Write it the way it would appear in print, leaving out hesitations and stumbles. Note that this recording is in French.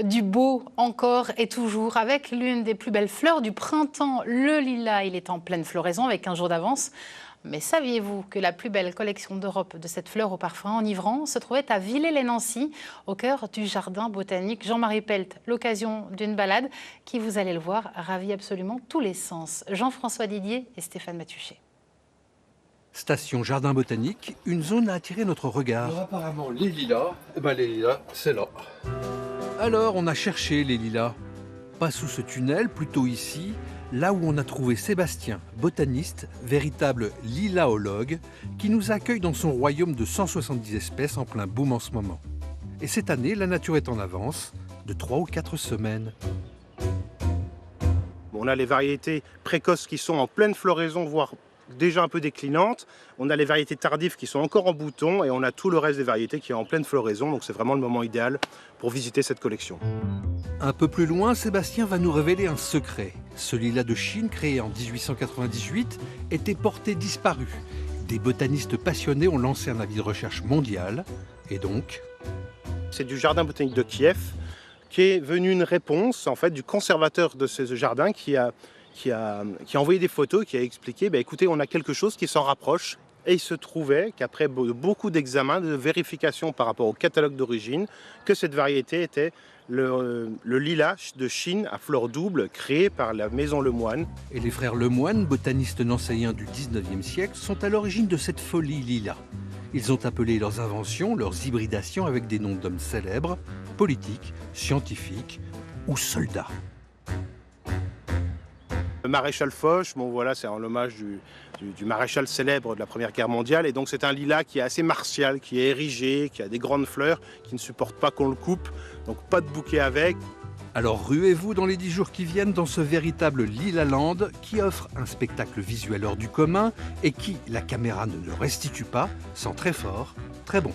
Du beau encore et toujours avec l'une des plus belles fleurs du printemps, le lilas. Il est en pleine floraison avec un jour d'avance. Mais saviez-vous que la plus belle collection d'Europe de cette fleur au parfum enivrant se trouvait à Villers-lès-Nancy, au cœur du jardin botanique Jean-Marie Pelt? L'occasion d'une balade qui, vous allez le voir, ravit absolument tous les sens. Jean-François Didier et Stéphane Matuchet. Station Jardin Botanique, une zone a attiré notre regard. Alors apparemment les lilas, les lilas c'est là. Alors on a cherché les lilas. Pas sous ce tunnel, plutôt ici, là où on a trouvé Sébastien, botaniste, véritable lilaologue, qui nous accueille dans son royaume de 170 espèces en plein boom en ce moment. Et cette année, la nature est en avance de 3 ou 4 semaines. On a les variétés précoces qui sont en pleine floraison, voire déjà un peu déclinantes. On a les variétés tardives qui sont encore en bouton et on a tout le reste des variétés qui est en pleine floraison. Donc c'est vraiment le moment idéal pour visiter cette collection. Un peu plus loin, Sébastien va nous révéler un secret. Ce lilas de Chine, créé en 1898, était porté disparu. Des botanistes passionnés ont lancé un avis de recherche mondial. Et donc... C'est du jardin botanique de Kiev qui est venu une réponse en fait, du conservateur de ce jardin qui a envoyé des photos, qui a expliqué, écoutez, on a quelque chose qui s'en rapproche. Et il se trouvait qu'après beaucoup d'examens, de vérifications par rapport au catalogue d'origine, que cette variété était le lilas de Chine à fleurs doubles, créé par la maison Lemoine. Et les frères Lemoine, botanistes nancéiens du 19e siècle, sont à l'origine de cette folie lilas. Ils ont appelé leurs inventions, leurs hybridations avec des noms d'hommes célèbres, politiques, scientifiques ou soldats. Le maréchal Foch, voilà, c'est en hommage du maréchal célèbre de la Première Guerre mondiale. Et donc c'est un lilas qui est assez martial, qui est érigé, qui a des grandes fleurs, qui ne supporte pas qu'on le coupe. Donc pas de bouquet avec. Alors ruez-vous dans les 10 jours qui viennent dans ce véritable Lilaland qui offre un spectacle visuel hors du commun et qui, la caméra ne le restitue pas, sent très fort, très bon.